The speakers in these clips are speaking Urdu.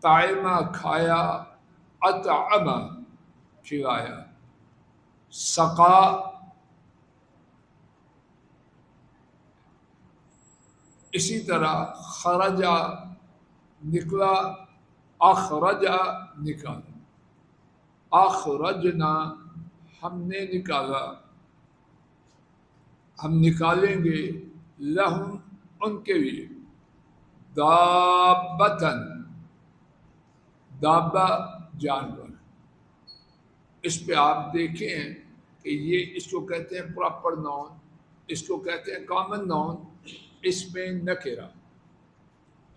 طعمہ کھایا، اطعم کھلایا، سقا اسی طرح خرجا نکلا، اخرجا نکالا، اخرجنا ہم نے نکالا، ہم نکالیں گے، لہم ان کے لیے، دابتن دابہ جانور۔ اس پہ آپ دیکھیں کہ یہ اس کو کہتے ہیں پراپر ناؤن، اس کو کہتے ہیں کامن ناؤن، اس میں نکرہ۔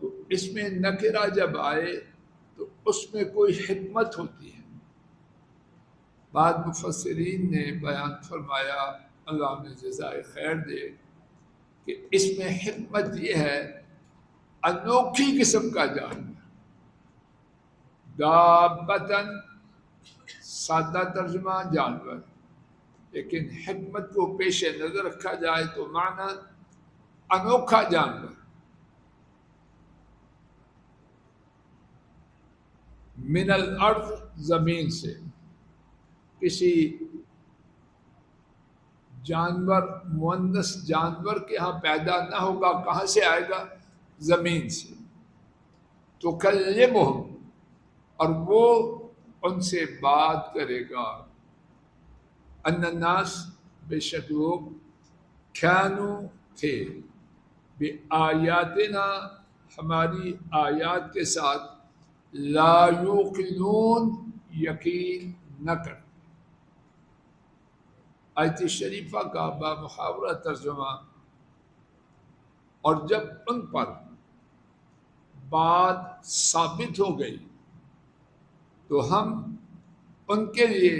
تو اس میں نکرہ جب آئے تو اس میں کوئی حکمت ہوتی ہے۔ بعض مفسرین نے بیان فرمایا، اللہ نے جزائے خیر دے، کہ اس میں حکمت یہ ہے انوکھی قسم کا جانور۔ دابتن سادہ ترجمہ جانور، لیکن حکمت کو پیش نظر رکھا جائے تو معنی انوکھا جانور۔ من الارض زمین سے، کسی جانور مؤنث جانور کے ہاں پیدا نہ ہوگا، کہاں سے آئے گا؟ زمین سے۔ تو کلمہم، اور وہ ان سے بات کرے گا، ان الناس بے شک لوگ، کانوا تھے، بے آیاتنا ہماری آیات کے ساتھ، لا یوقنون یقین نہ کرتے۔ آیت شریفہ کا بامحاورہ ترجمہ، اور جب ان پر بات ثابت ہو گئی تو ہم ان کے لیے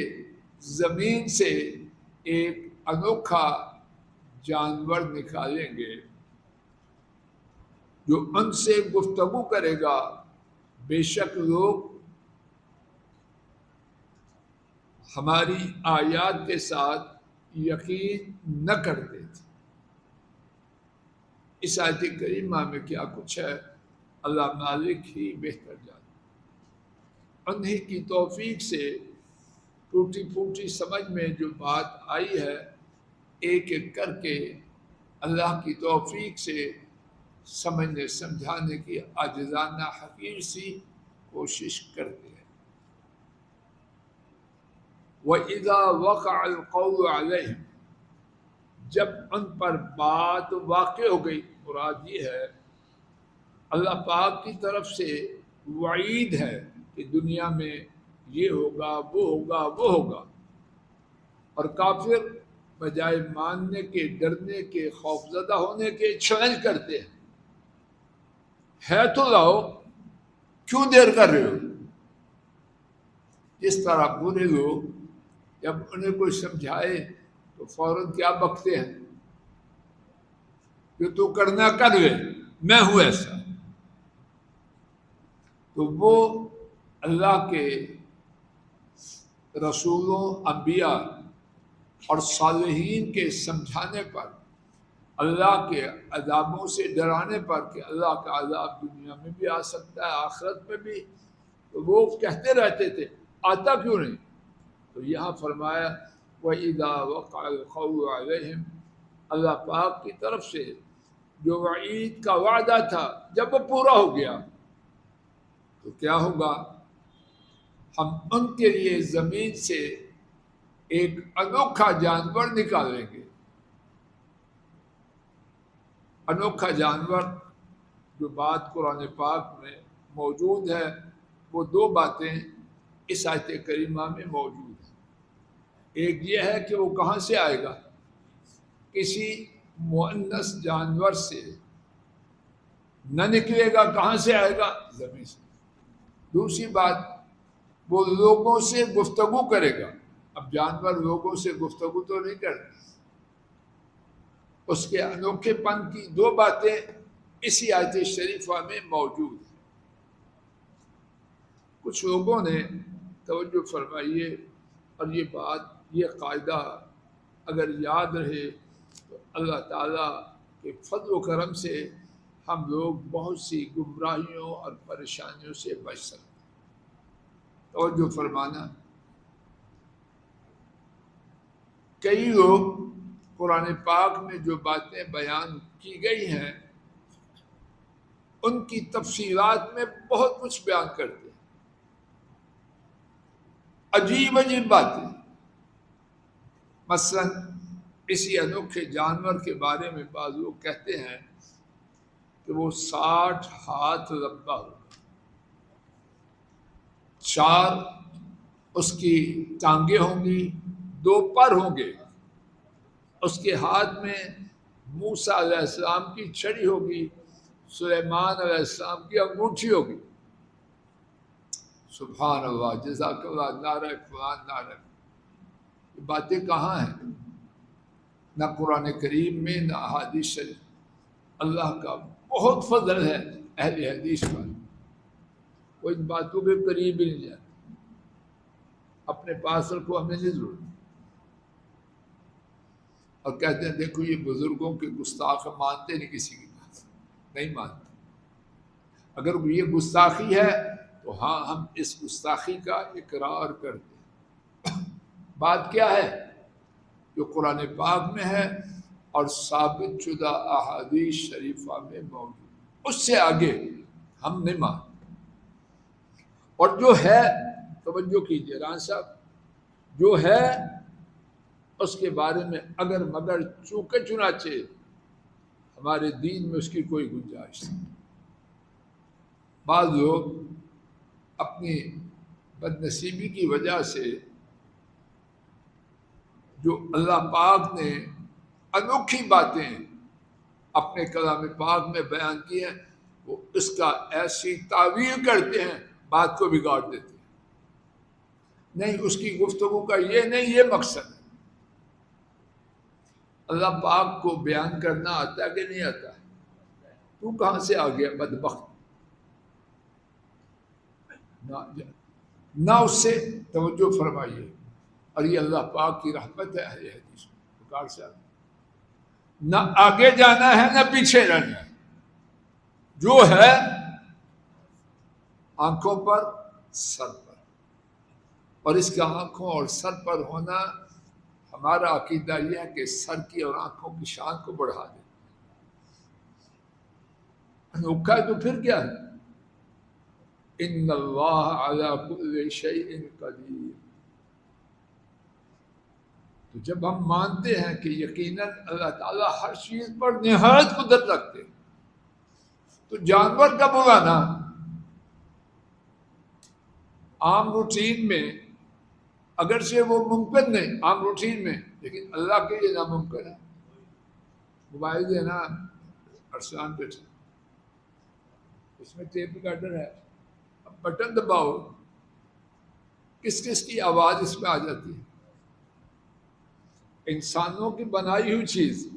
زمین سے ایک انوکھا جانور نکالیں گے جو ان سے گفتگو کرے گا۔ بے شک لوگ ہماری آیات کے ساتھ یقین نہ کرتے تھے۔ اس آیت کریمہ میں کیا کچھ ہے اللہ مالک ہی بہتر جانے۔ انہی کی توفیق سے ٹوٹی پھوٹی سمجھ میں جو بات آئی ہے، ایک ایک کر کے اللہ کی توفیق سے سمجھنے سمجھانے کی عاجزانہ حقیر سی کوشش کرتے ہیں۔ وَإِذَا وَقَعَ الْقَوْلُ عَلَيْهِمْ، جب ان پر بات واقع ہو گئی، مراد یہ ہے اللہ پاک کی طرف سے وعید ہے کہ دنیا میں یہ ہوگا، وہ ہوگا، وہ ہوگا، اور کافر بجائے ماننے کے، ڈرنے کے، خوفزدہ ہونے کے، چیلنج کرتے ہیں، ہے تو لاؤ، کیوں دیر کر رہے ہو؟ اس طرح برے لوگ جب انہیں کوئی سمجھائے تو فوراً کیا بکتے ہیں کہ تو کرنا کر لے، میں ہوں ایسا۔ تو وہ اللہ کے رسولوں، انبیاء اور صالحین کے سمجھانے پر، اللہ کے عذابوں سے ڈرانے پر کہ اللہ کا عذاب دنیا میں بھی آ سکتا ہے، آخرت میں بھی، تو وہ کہتے رہتے تھے آتا کیوں نہیں؟ تو یہاں فرمایا وَإِذَا وَقَعَ الْقَوْلُ عَلَيْهِمْ، اللہ پاک کی طرف سے جو وعید کا وعدہ تھا جب وہ پورا ہو گیا تو کیا ہوگا؟ ہم ان کے لیے زمین سے ایک انوکھا جانور نکالیں گے۔ انوکھا جانور جو بات قرآن پاک میں موجود ہے، وہ دو باتیں اس آیت کریمہ میں موجود ہیں۔ ایک یہ ہے کہ وہ کہاں سے آئے گا؟ کسی مؤنث جانور سے نہ نکلے گا، کہاں سے آئے گا؟ زمین سے۔ دوسری بات، وہ لوگوں سے گفتگو کرے گا۔ اب جانور لوگوں سے گفتگو تو نہیں کرتے، اس کے انوکھے پن کی دو باتیں اسی آیت شریفہ میں موجود ہیں۔ کچھ لوگوں نے توجہ فرمائیے، اور یہ بات، یہ قاعدہ اگر یاد رہے تو اللہ تعالیٰ کے فضل و کرم سے ہم لوگ بہت سی گمراہیوں اور پریشانیوں سے بچ سکتے ہیں۔ توجہ فرمانا، کئی لوگ قرآن پاک میں جو باتیں بیان کی گئی ہیں ان کی تفصیلات میں بہت کچھ بیان کرتے ہیں، عجیب عجیب باتیں۔ مثلا کسی انوکھے جانور کے بارے میں بعض لوگ کہتے ہیں کہ وہ 60 ہاتھ لمبا ہوگا، 4 اس کی ٹانگیں ہوں گی، 2 پر ہوں گے، اس کے ہاتھ میں موسیٰ علیہ السلام کی چھڑی ہوگی، سلیمان علیہ السلام کی انگوٹھی ہوگی۔ سبحان اللہ، جزاک اللہ، نعرہ فلان، نعرہ۔ یہ باتیں کہاں ہیں؟ نہ قرآن کریم میں، نہ احادیث شریف۔ اللہ کا بہت فضل ہے اہل حدیث پر، وہ ان باتوں کے قریب ہی نہیں جاتے، اپنے پاس رکھو، ہمیں نہیں ضرورت۔ اور کہتے ہیں دیکھو یہ بزرگوں کے گستاخ مانتے نہیں کسی کی بات، نہیں مانتے۔ اگر یہ گستاخی ہے تو ہاں ہم اس گستاخی کا اقرار کرتے ہیں۔ بات کیا ہے؟ جو قرآن پاک میں ہے اور ثابت شدہ احادیث شریفہ میں موجود، اس سے آگے ہم نہیں مانتے۔ اور جو ہے، توجہ کیجیے ران صاحب، جو ہے اس کے بارے میں اگر مگر چونکہ چنانچہ ہمارے دین میں اس کی کوئی گنجائش نہیں۔ بعض لوگ اپنی بد نصیبی کی وجہ سے جو اللہ پاک نے انوکھی باتیں اپنے کلام پاک میں بیان کی ہیں، وہ اس کا ایسی تعویل کرتے ہیں، بات کو بگاڑ دیتے ہیں۔ نہیں، اس کی گفتگو کا یہ نہیں، یہ مقصد ہے۔ اللہ پاک کو بیان کرنا آتا ہے کہ نہیں آتا ہے؟ تو کہاں سے آ گیا بدبخت؟ نہ اس سے توجہ فرمائیے۔ اور یہ اللہ پاک کی رحمت ہے اہل حدیث میں، بکار سے نہ آگے جانا ہے نہ پیچھے رہنا ہے، جو ہے آنکھوں پر، سر پر۔ اور اس کا آنکھوں اور سر پر ہونا، ہمارا عقیدہ یہ ہے کہ سر کی اور آنکھوں کی شان کو بڑھا دے۔ انوکھا ہے تو پھر کیا ہے؟ ان اللہ علی کل شیء قدیر۔ تو جب ہم مانتے ہیں کہ یقیناً اللہ تعالیٰ ہر چیز پر نہایت قدرت رکھتے ہیں، تو جانور کا بلانا عام روٹین میں اگرچہ وہ ممکن نہیں، عام روٹین میں، لیکن اللہ کے لیے ناممکن ہے۔ موبائل دینا ارسلان پہ، اس میں ٹیپ ریکارڈر ہے، اب بٹن دباؤ، کس کس کی آواز اس میں آ جاتی ہے؟ انسانوں کی بنائی ہوئی چیز،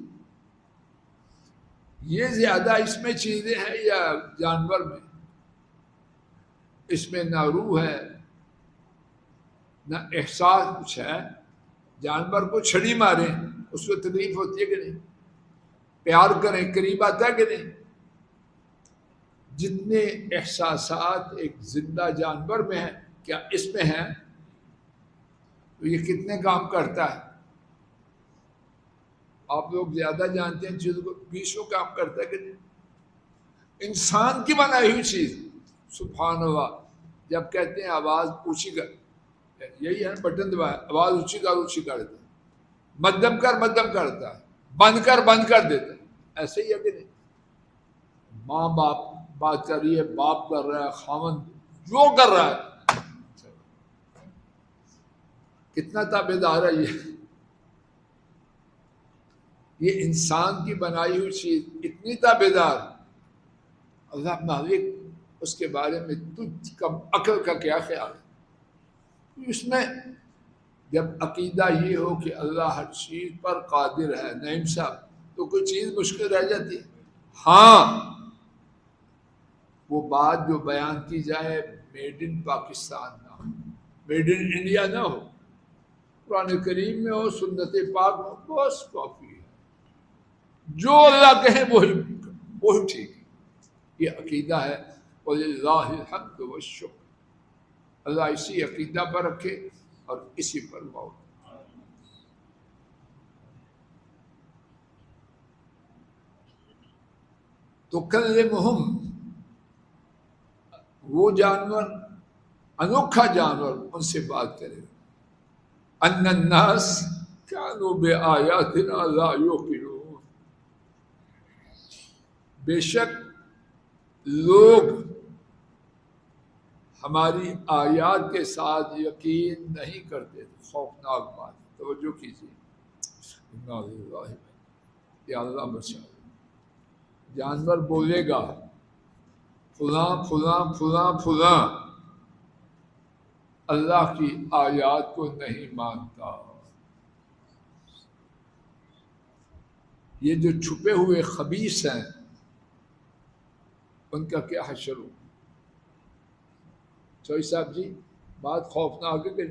یہ زیادہ اس میں چیزیں ہیں یا جانور میں؟ اس میں نہ روح ہے نہ احساس کچھ ہے۔ جانور کو چھڑی ماریں اس کو تکلیف ہوتی ہے کہ نہیں؟ پیار کریں قریب آتا ہے کہ نہیں؟ جتنے احساسات ایک زندہ جانور میں ہیں، کیا اس میں ہیں؟ تو یہ کتنے کام کرتا ہے؟ آپ لوگ زیادہ جانتے ہیں چیزوں کو، 20 کام کرتا ہے کہ نہیں؟ انسان کی بنائی ہوئی چیز، سبحان اللہ، جب کہتے ہیں آواز اونچی کر، یہی ہے بٹن دبایا، آواز اونچی کر دیتا ہے، مدھم کرتا ہے، بند کر دیتا ہے، ایسے ہی ہے کہ نہیں؟ ماں باپ بات کر رہی ہے، باپ کر رہا ہے، خاوند جو کر رہا ہے، کتنا تابعدار ہے یہ انسان کی بنائی ہوئی چیز، اتنی تابعدار۔ اللہ مالک اس کے بارے میں تجھ کم عقل کا کیا خیال ہے؟ اس میں جب عقیدہ یہ ہو کہ اللہ ہر چیز پر قادر ہے، نعیم صاحب، تو کوئی چیز مشکل رہ جاتی ہے؟ ہاں، وہ بات جو بیان کی جائے میڈ ان پاکستان نہ ہو، میڈ ان انڈیا نہ ہو، قرآن کریم میں ہو، سنت پاک میں ہو، بس کافی ہے۔ جو اللہ کہے وہی ٹھیک ہے۔ یہ عقیدہ ہے. وَلِلَّهِ الْحَمْدُ وَالشُّكْرُ. اللہ اسی عقیدہ پر رکھے اور اسی پر موت. تو کلمہم، وہ جانور، انوکھا جانور ان سے بات کرے. ان الناس كانوا بآیاتنا لا یوقنون. بے شک لوگ ہماری آیات کے ساتھ یقین نہیں کرتے تھے. خوفناک بات. توجہ کیجیے. یا اللہ بچا. جانور بولے گا فلاں فلاں فلاں فلاں اللہ کی آیات کو نہیں مانتا. یہ جو چھپے ہوئے خبیث ہیں ان کا کیا حشر ہو. چوئی صاحب جی بات خوفناک ہے کہ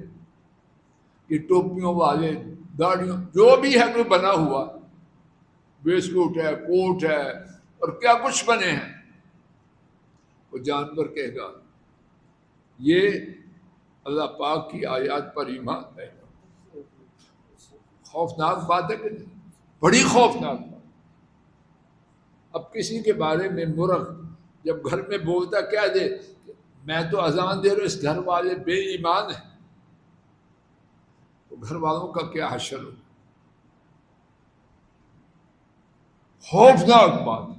یہ ٹوپیوں والے، داڑیوں، جو بھی ہے کوئی بنا ہوا، بیسکوٹ ہے، کوٹ ہے اور کیا کچھ بنے ہیں، وہ جانور کہے گا یہ اللہ پاک کی آیات پر ایمان ہے. خوفناک بات ہے کہ نہیں؟ بڑی خوفناک بات. اب کسی کے بارے میں مرغ جب گھر میں بولتا کیا دے، میں تو اذان دے رہا ہوں، اس گھر والے بے ایمان ہیں، تو گھر والوں کا کیا حشر ہو. خوفناک بات.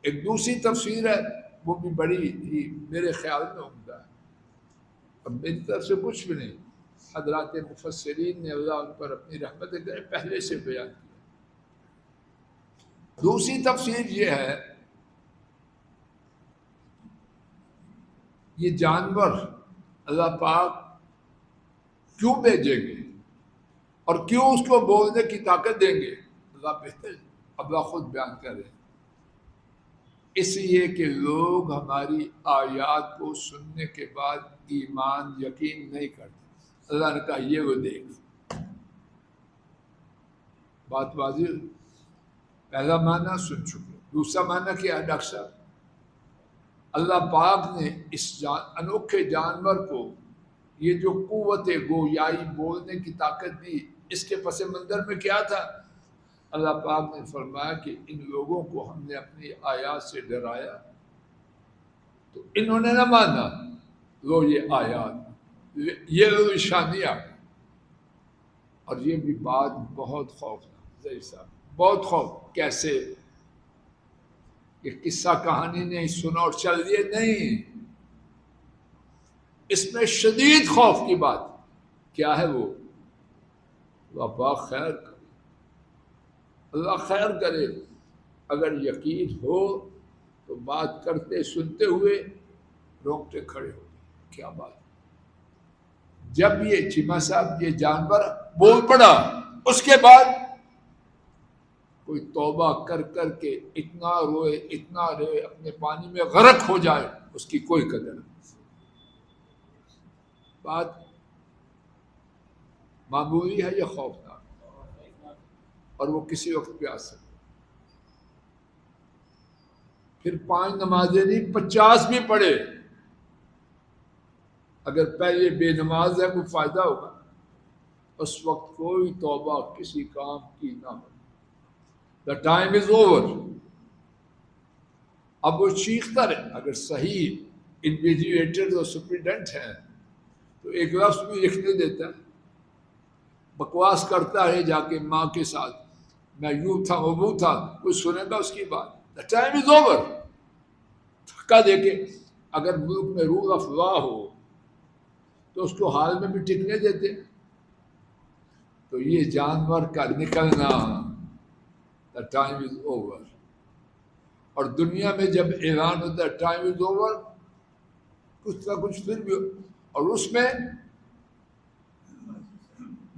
ایک دوسری تفسیر ہے، وہ بھی بڑی ہی میرے خیال میں عمدہ ہے. اب میری طرف سے کچھ بھی نہیں، حضرات مفسرین نے اللہ ان پر اپنی رحمت کرے پہلے سے بیان کیا. دوسری تفسیر یہ ہے، یہ جانور اللہ پاک کیوں بھیجیں گے اور کیوں اس کو بولنے کی طاقت دیں گے، اللہ بہتر اللہ خود بیان کرے. اس لیے کہ لوگ ہماری آیات کو سننے کے بعد ایمان یقین نہیں کرتے. اللہ نے کہا یہ وہ دیکھ. بات واضح. پہلا معنی سن چکے. دوسرا معنی کیا ہے ڈاکٹر صاحب؟ اللہ پاک نے اس انوکھے جانور کو یہ جو قوت گویائی بولنے کی طاقت دی، اس کے پس منظر میں کیا تھا؟ اللہ پاک نے فرمایا کہ ان لوگوں کو ہم نے اپنی آیات سے ڈرایا تو انہوں نے نہ مانا. لو یہ آیات، یہ لو نشانیاں. اور یہ بھی بات بہت خوفناک صاحب، بہت خوف. کیسے؟ یہ قصہ کہانی نہیں سنا اور چل دیے، نہیں. اس میں شدید خوف کی بات. کیا ہے وہ؟ اللہ خیر کرے، اللہ خیر کرے. اگر یقین ہو تو بات کرتے سنتے ہوئے روکتے کھڑے ہو. کیا بات. جب یہ چیمہ صاحب یہ جانور بول پڑا، اس کے بعد کوئی توبہ کر کر کے اتنا روئے اپنے پانی میں غرق ہو جائے، اس کی کوئی قدر نہیں. بات معمولی ہے یہ خوفناک، اور وہ کسی وقت پہ آ سکتا. پھر 5 نمازیں نہیں 50 بھی پڑھے، اگر پہلے بے نماز ہے کوئی فائدہ ہوگا؟ اس وقت کوئی توبہ کسی کام کی نہ ہو. The time is over. اب وہ چیختا رہے. اگر صحیح انویجیلیٹر اور سپریڈنٹ ہیں تو ایک لفظ بھی لکھنے دیتا ہے. بکواس کرتا ہے جا کے ماں کے ساتھ، میں یوں تھا وہ تھا، کوئی سنے گا اس کی بات؟ The time is over. دھکا دے کے اگر ملک میں رول آف لا ہو تو اس کو حال میں بھی ٹکنے دیتے. تو یہ جانور کا نکلنا، the time is over. اور دنیا میں جب اعلان ہوتا ہے time is over، کچھ نہ کچھ پھر بھی. اور اس میں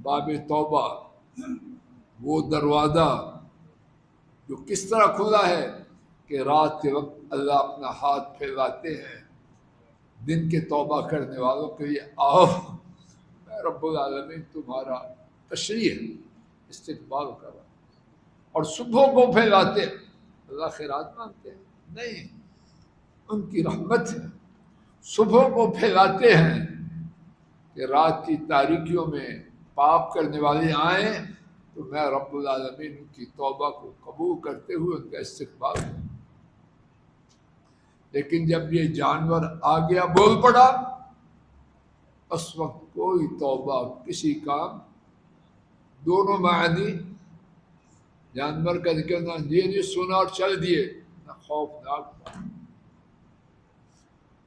باب توبہ، وہ دروازہ جو کس طرح کھلا ہے کہ رات کے وقت اللہ اپنا ہاتھ پھیلاتے ہیں دن کے توبہ کرنے والوں کے لیے، آؤ میں رب العالمین تمہارا تشریح استقبال کر رہا ہوں. اور صبح کو پھیلاتے اللہ خیرات مانگتے ہیں؟ نہیں، ان کی رحمت ہے، صبح کو پھیلاتے ہیں کہ رات کی تاریکیوں میں پاپ کرنے والے آئیں تو میں رب العالمین ان کی توبہ کو قبول کرتے ہوئے ان کا استقبال کروں۔ لیکن جب یہ جانور آ گیا، بول پڑا، اس وقت کوئی توبہ کسی کام، دونوں معنی جانور کا نکلنا، یہ سنا اور چل دیے، نہ خوفناک۔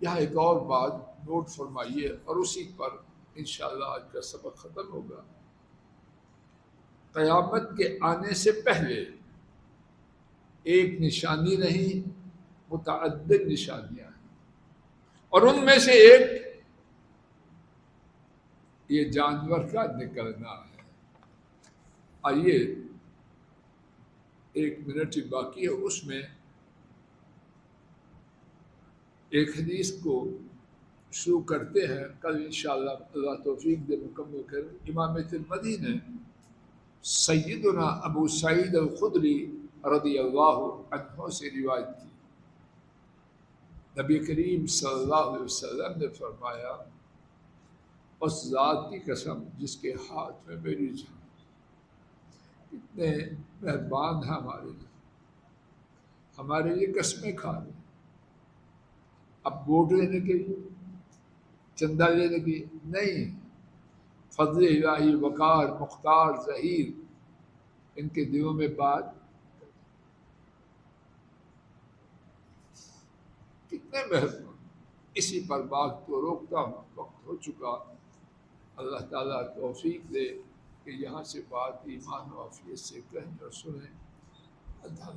یہاں ایک اور بات نوٹ فرمائیے اور اسی پر انشاءاللہ آج کا سبق ختم ہوگا۔ قیامت کے آنے سے پہلے ایک نشانی نہیں، متعدد نشانیاں ہیں، اور ان میں سے ایک یہ جانور کا نکلنا ہے۔ آئیے 1 منٹ ہی باقی ہے، اس میں ایک حدیث کو شروع کرتے ہیں، کل انشاءاللہ اللہ توفیق دے مکمل کریں۔ امام ترمذی نے سیدنا ابو سعید الخدری رضی اللہ عنہ سے روایت کی، نبی کریم صلی اللہ علیہ وسلم نے فرمایا، اس ذات کی قسم جس کے ہاتھ میں میری جان، کتنے مہربان ہیں ہمارے لیے قسمیں کھا رہے ہیں۔ اب ووٹ لینے کے لیے، چندہ لینے کے لیے نہیں، فضل الہی، وقار، مختار، ظہیر، ان کے دلوں میں بات، کتنے مہربان۔ اسی پر بات کو روکتا ہوں، وقت ہو چکا۔ اللہ تعالیٰ توفیق دے کہ یہاں سے بات ایمان و عافیت سے کہیں اور سنیں۔ اللہ